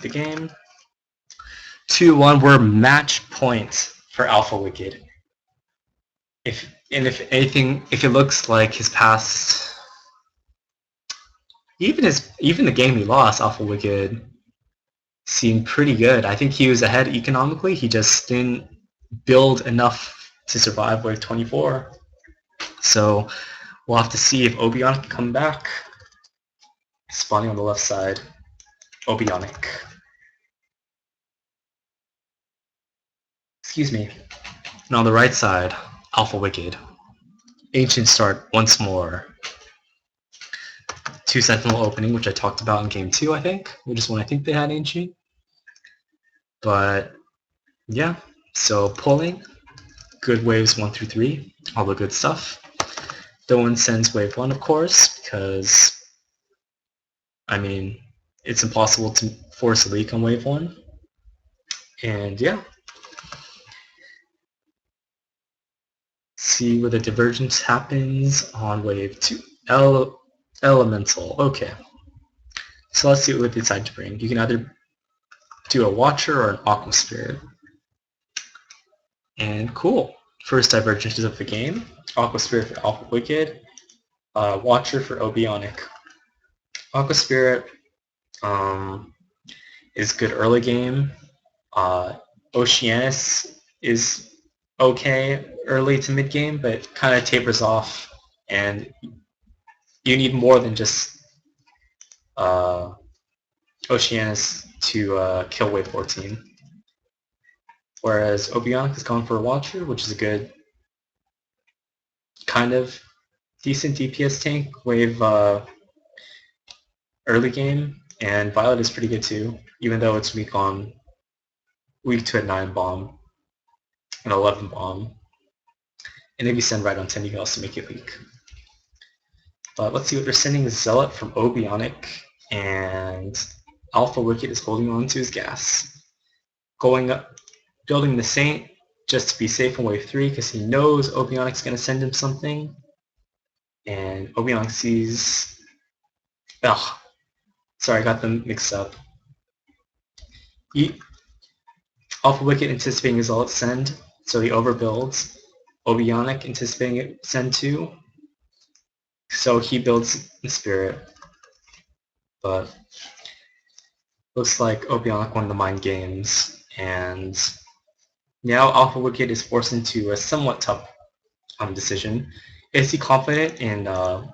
the game. 2-1, we're match point for Alpha Wicked. If anything, if it looks like his past, even the game he lost, Alpha Wicked seemed pretty good. I think he was ahead economically. He just didn't build enough to survive Wave 24. So we'll have to see if Obionic can come back. Spawning on the left side, Obionic. Excuse me. And on the right side, Alpha Wicked. Ancient start once more. 2 Sentinel opening, which I talked about in game 2, I think, which is when I think they had Ancient. But yeah, so pulling, good waves 1 through 3, all the good stuff. No one sends wave 1, of course, because I mean it's impossible to force a leak on wave 1. And yeah. See where the divergence happens on wave 2. Elemental. Okay. So let's see what they decide to bring. You can either do a Watcher or an Aqua Spirit. And cool. First divergences of the game. Aqua Spirit for Alpha Wicked. Watcher for Obionic. Aqua Spirit is good early game. Oceanus is okay early to mid game, but kind of tapers off, and you need more than just Oceanus to kill wave 14. Whereas Obionic has gone for a Watcher, which is a good, kind of decent DPS tank wave early game, and Violet is pretty good too, even though it's weak to a 9 bomb, an 11 bomb. And if you send right on 10, you can also make it leak. But let's see what they're sending. Zealot from Obionic, and Alpha Wicked is holding on to his gas. Going up, building the Saint just to be safe in wave 3 because he knows Obionic's going to send him something. And Obionic sees... Ugh. Sorry, I got them mixed up. Alpha Wicked anticipating his Zealot send, so he overbuilds. Obionic anticipating it send too, so he builds the Spirit. But looks like Obionic won the mind games, and now Alpha Wicked is forced into a somewhat tough decision. Is he confident in the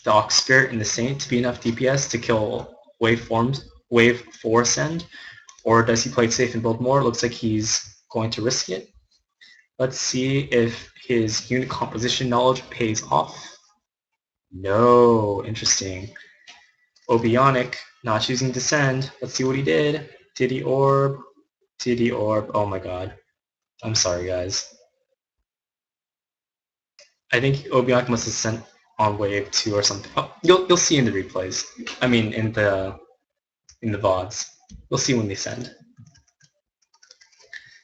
Ox Spirit and the Saint to be enough DPS to kill wave 4 send, or does he play it safe and build more? Looks like he's going to risk it. Let's see if his unit composition knowledge pays off. No, interesting. Obionic not choosing to send. Let's see what he did. Did he orb? Did he orb? Oh my god. I'm sorry, guys. I think Obionic must have sent on wave 2 or something. Oh, you'll see in the replays. I mean, in the VODs. We'll see when they send.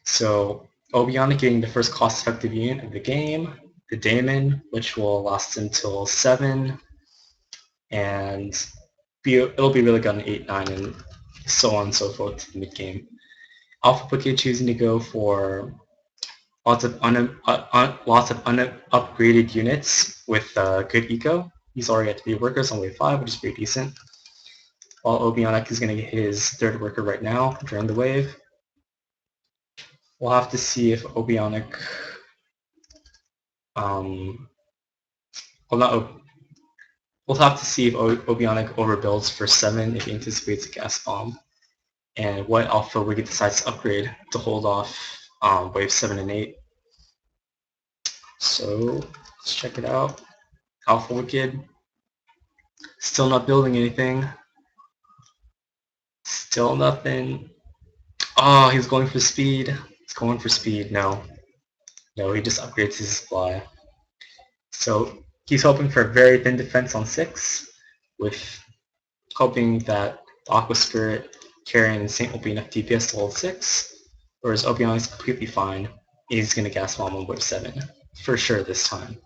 So Obionic getting the first cost-effective unit of the game, the Daemon, which will last until 7, and it'll be really good on 8, 9, and so on and so forth to the mid-game. Alpha Wicked choosing to go for lots of unupgraded units with good eco. He's already at 3 workers on wave 5, which is pretty decent. While Obionic is going to get his 3rd worker right now during the wave. We'll have to see if Obionic, we'll have to see if Obionic overbuilds for 7 if he anticipates a gas bomb, and what Alpha Wicked decides to upgrade to hold off wave 7 and 8. So let's check it out. Alpha Wicked still not building anything. Still nothing. Oh, he's going for speed. He's going for speed. No, he just upgrades his supply. So he's hoping for a very thin defense on 6, with hoping that the Aqua Spirit, Carrion, and Saint will be enough DPS to hold 6, whereas Obionic's completely fine. He's going to gas bomb on wave 7, for sure this time.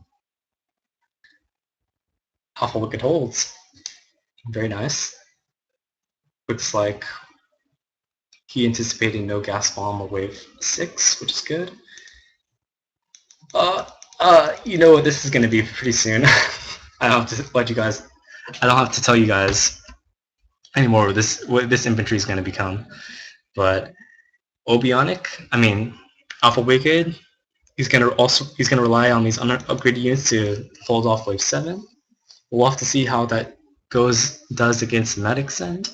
Alpha Wicked holds. Very nice. Looks like He anticipated no gas bomb or wave 6, which is good. You know what this is going to be pretty soon. I don't have to let you guys. I don't have to tell you guys anymore what this infantry is going to become. But Obionic, I mean Alpha Wicked, he's gonna rely on these upgraded units to hold off wave 7. We'll have to see how that does against Medic's end.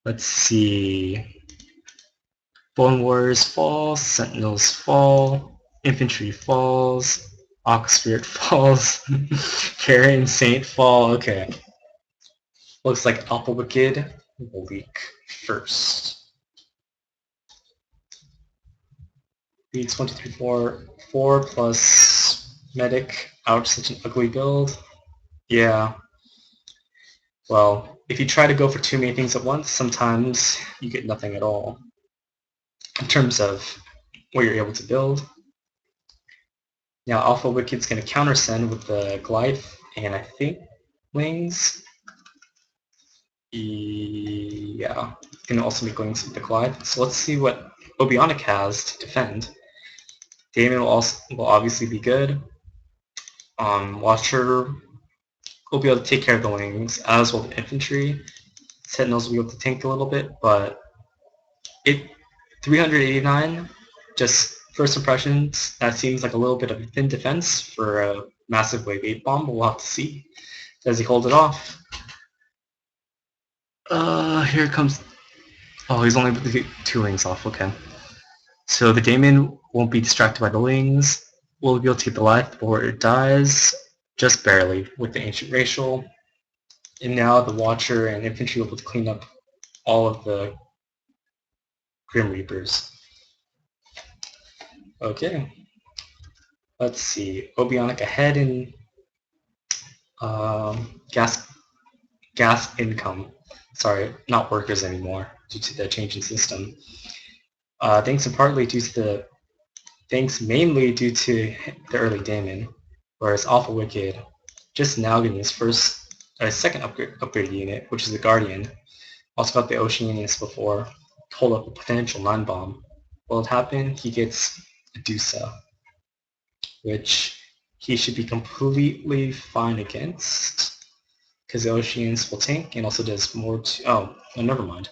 Let's see. Bone Warriors fall, Sentinels fall, Infantry falls, Ox Spirit falls, Carrion Saint fall. Okay. Looks like Alpha Wicked will leak first. Leaks 1, 2, 3, 4. 4 plus Medic. Ouch, such an ugly build. Yeah. Well, if you try to go for too many things at once, sometimes you get nothing at all in terms of what you're able to build. Now Alpha Wicked's going to counter send with the Glide and I think Wings. Yeah, going to also be going with the Glide. So let's see what Obionic has to defend. Damon will obviously be good. Watcher will be able to take care of the Wings as well as the infantry. Sentinels will be able to tank a little bit, but 389, just first impressions, that seems like a little bit of a thin defense for a massive wave 8 bomb, but we'll have to see. Does he hold it off? Here comes... Oh, he's only able to get 2 wings off, okay. So the Daemon won't be distracted by the wings. We'll be able to get the life before it dies, just barely, with the Ancient Racial. And now the Watcher and Infantry will be able to clean up all of the Grim Reapers. Okay. Let's see. Obionic ahead in gas income. Sorry, not workers anymore due to the change in system. Thanks mainly due to the early Daemon, whereas Alpha Wicked just now getting his second upgraded unit, which is the Guardian. Also got the Oceanus before, hold up a potential 9 bomb. Will it happen? He gets a Dusa, which he should be completely fine against, because the Oceanus will tank and also does more to... Oh, no, never mind.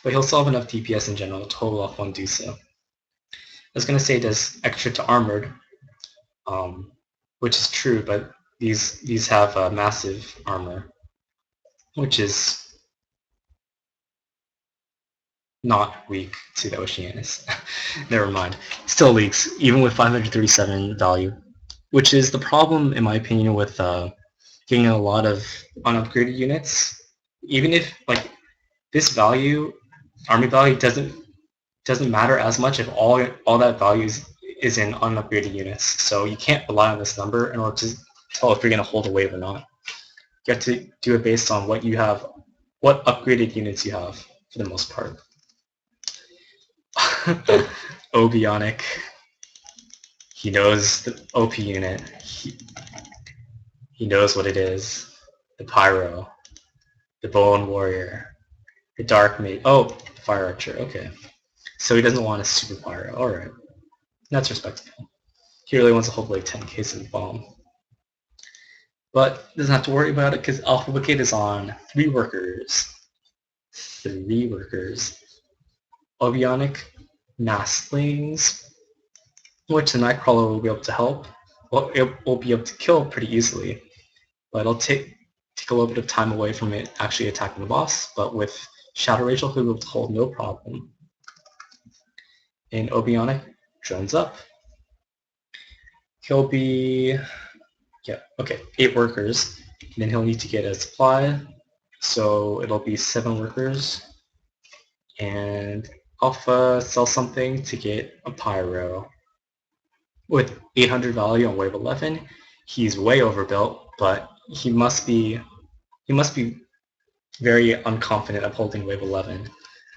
But he'll still have enough DPS in general to total off 1 Dusa. I was going to say it does extra to Armored, which is true, but these have massive armor, which is not weak to the Oceanus. Never mind. Still leaks, even with 537 value, which is the problem, in my opinion, with getting a lot of unupgraded units. Even if, like, this value, army value, doesn't matter as much if all that value is in unupgraded units. So you can't rely on this number in order to tell if you're going to hold a wave or not. You have to do it based on what you have, what upgraded units you have, for the most part. Obionic. He knows the OP unit. He knows what it is. The Pyro. The Bone Warrior. The Dark Mage. Oh, Fire Archer. Okay. So he doesn't want a Super Pyro. Alright. That's respectable. He really wants to hold like 10k in the bomb. But doesn't have to worry about it because Alpha Wicked is on 3 workers. 3 workers. Obionic, Mastlings, which the Nightcrawler will be able to help. Well, it will be able to kill pretty easily, but it'll take a little bit of time away from it actually attacking the boss. But with Shadow Rachel, he'll be able to hold no problem. And Obionic drones up. He'll be, yeah, okay, 8 workers. And then he'll need to get a supply, so it'll be 7 workers. And Alpha sells something to get a Pyro. With 800 value on wave 11, he's way overbuilt, but he must be very unconfident of holding wave 11.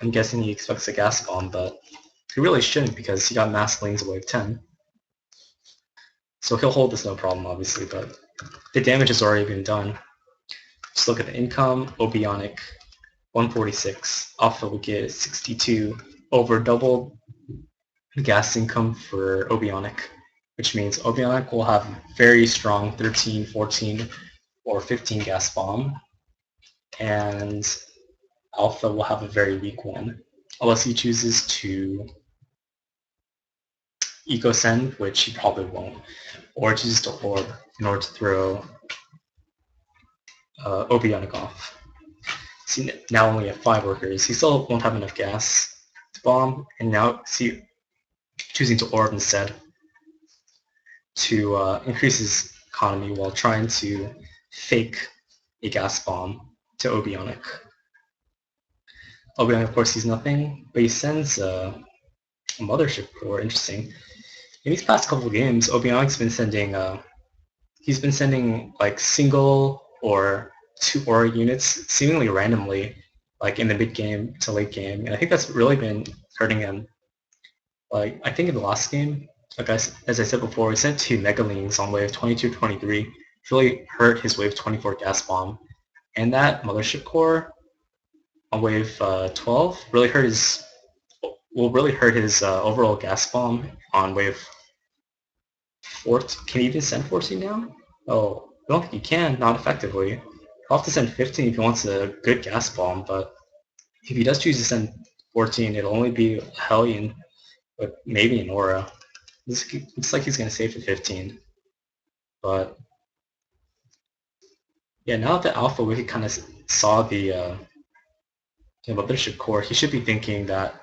I'm guessing he expects a gas bomb, but he really shouldn't because he got mass lanes at wave 10. So he'll hold this no problem, obviously, but the damage has already been done. Just look at the income, Obionic 146. Alpha Wicked 62. Over double gas income for Obionic, which means Obionic will have very strong 13, 14, or 15 gas bomb, and Alpha will have a very weak one, unless he chooses to Eco Send, which he probably won't, or chooses to Orb in order to throw Obionic off. See, now only have 5 workers. He still won't have enough gas to bomb, and now see, choosing to Orb instead to increase his economy while trying to fake a gas bomb to Obionic. Obionic, of course, sees nothing, but he sends a Mothership Core. Interesting. In these past couple of games, Obionic's been sending he's been sending like single or 2 aura units seemingly randomly, like in the mid game to late game, and I think that's really been hurting him. Like I think in the last game, like as I said before, he sent 2 Megalings on wave 22-23, which really hurt his wave 24 gas bomb, and that Mothership Core on wave 12 really hurt his overall gas bomb on wave 14. Can he even send 14 now? Oh, I don't think he can, not effectively. He'll have to send 15 if he wants a good gas bomb, but if he does choose to send 14, it'll only be a Hellion, but maybe an Aura. This looks like he's going to save for 15. But yeah, now that Alpha Wicked kind of saw the Mothership Core, he should be thinking that,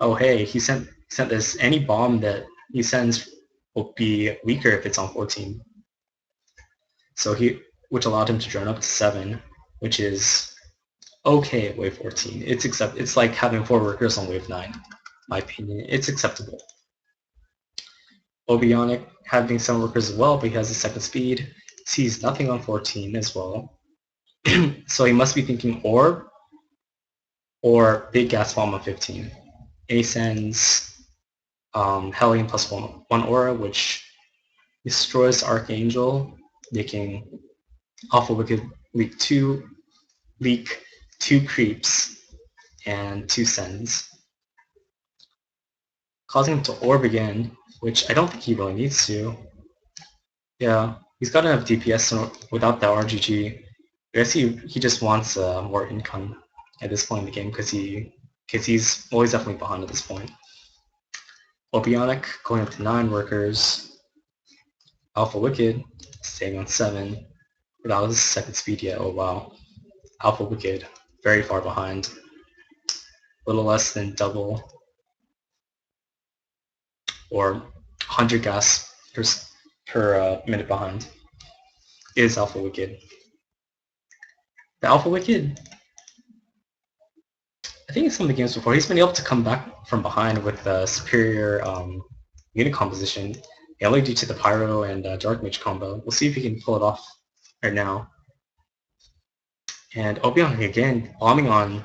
oh hey, he sent this, any bomb that he sends will be weaker if it's on 14. So which allowed him to drone up to 7, which is okay at wave 14. It's like having 4 workers on wave 9. In my opinion, it's acceptable. Obionic having some workers as well, but he has a second speed, sees nothing on 14 as well. So he must be thinking Orb or Big Gas Bomb on 15. And he sends Hellion plus 1 Aura, which destroys Archangel, making Alpha Wicked leak 2 creeps and 2 sends, causing him to Orb again, which I don't think he really needs to. Yeah, he's got enough DPS so without the RGG. I guess he just wants more income at this point in the game because he's definitely behind at this point. Obionic going up to 9 workers. Alpha Wicked staying on 7 without his second speed yet. Oh wow. Alpha Wicked very far behind. A little less than double or 100 gas per minute behind is Alpha Wicked. The Alpha Wicked, I think in some of the games before, he's been able to come back from behind with a superior unit composition, mainly due to the Pyro and Dark Mage combo. We'll see if he can pull it off right now. And Obionic again, bombing on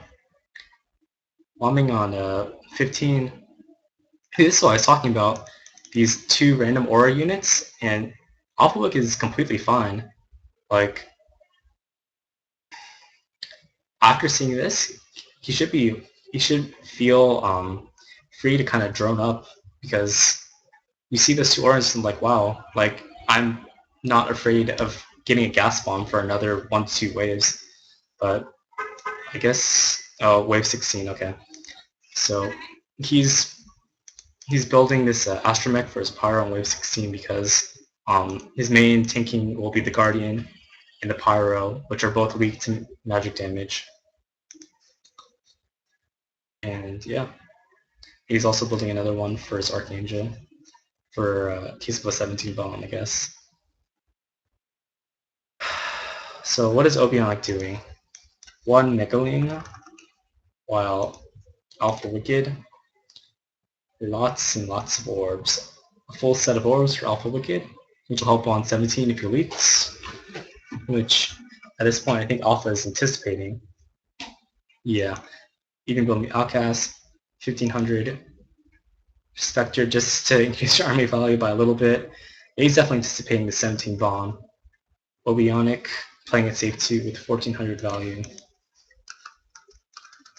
15. This is what I was talking about. These 2 random aura units, and Alpha Wicked is completely fine. Like, after seeing this, he should feel free to kind of drone up, because you see those 2 auras and like, wow, like I'm not afraid of getting a gas bomb for another 1 to 2 waves. But I guess wave 16, okay. So he's building this astromech for his Pyro on wave 16 because his main tanking will be the Guardian and the Pyro, which are both weak to magic damage. And yeah, he's also building another one for his Archangel for case of a 17 bomb, I guess. So what is Obionic doing? 1 Megaling, while Alpha Wicked, lots and lots of orbs. A full set of orbs for Alpha Wicked, which will help on 17 if he leaks, which at this point I think Alpha is anticipating. Yeah, even building the Outcast, 1500 Spectre just to increase your army value by a little bit. And he's definitely anticipating the 17 bomb. Obionic playing it safe too with 1400 value.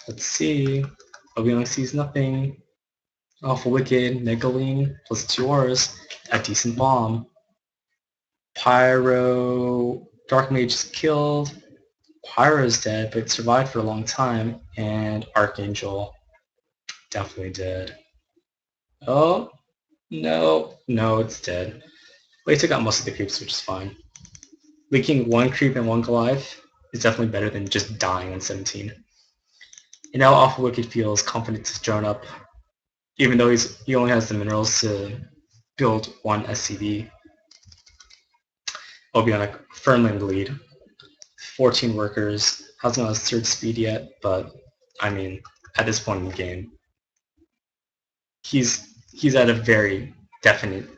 Let's see. Obionic sees nothing. Alpha Wicked, Negaline, plus 2 auras. A decent bomb. Pyro... Dark Mage is killed. Pyro is dead, but survived for a long time. And Archangel, definitely dead. Oh, no. No, it's dead. Well, he took out most of the creeps, which is fine. Leaking 1 creep and 1 Goliath is definitely better than just dying on 17. And now Alpha Wicked feels confident to drone up, even though he only has the minerals to build 1 SCV. Obionic firmly in the lead. 14 workers, hasn't got his 3rd speed yet, but I mean, at this point in the game, he's at a very definitive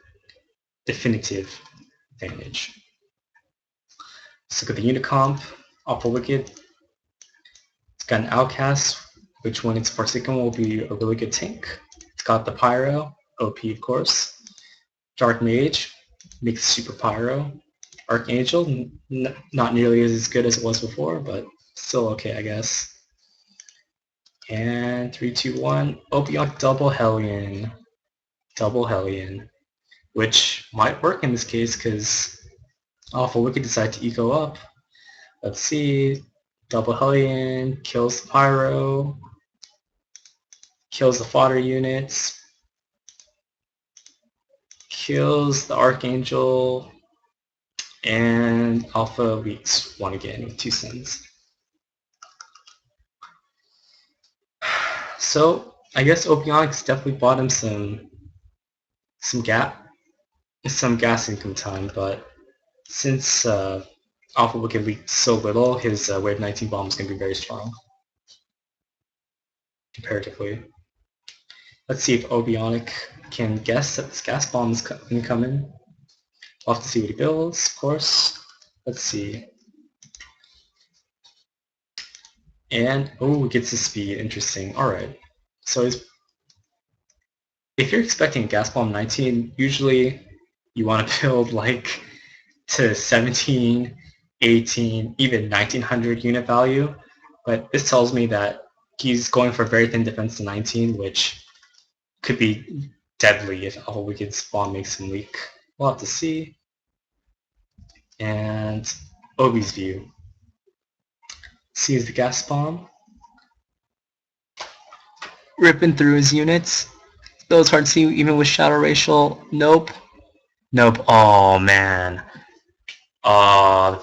advantage. Let's look at the unit comp. Alpha Wicked, it's got an Outcast, which when it's Forsaken will be a really good tank. It's got the Pyro, OP of course. Dark Mage, makes super Pyro. Archangel, not nearly as good as it was before, but still okay, I guess. And 3, 2, 1, Obionic Double Hellion. Double Hellion. Which might work in this case, because Alpha Wicked decided to eco up. Let's see. Double Hellion kills the Pyro. Kills the fodder units. Kills the Archangel. And Alpha leaks 1 again with 2 sends. So I guess Obionics definitely bought him some gas income time, but since Alpha Wicked leaked so little, his Wave 19 bomb is going to be very strong comparatively. Let's see if Obionic can guess that this gas bomb is incoming. We'll have to see what he builds, of course. Let's see. And, oh, he gets his speed. Interesting. Alright. So if you're expecting a gas bomb 19, usually you want to build like to 17, 18, even 1900 unit value. But this tells me that he's going for very thin defense to 19, which could be deadly if Alpha Wicked's bomb makes him leak. We'll have to see. And Obi's view. Sees the gas bomb. Ripping through his units. Though it's hard to see even with Shadow Racial. Nope. Nope. Oh man.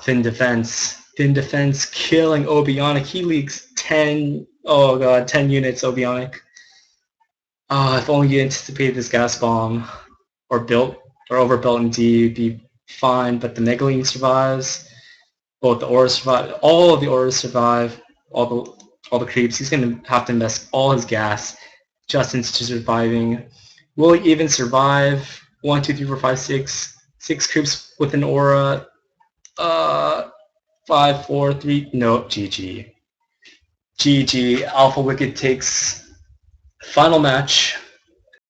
Thin defense. Thin defense killing Obionic. He leaks 10. Oh god, 10 units Obionic. If only you anticipated this gas bomb. Or built or overbuilt in D, it'd be fine, but the Negaline survives. Both the auras survive. All of the auras survive. All the creeps. He's gonna have to invest all his gas just into surviving. Will he even survive? 1, 2, 3, 4, 5, 6. 6 creeps with an aura. 5, 4, 3. No, GG. GG. Alpha Wicked takes final match.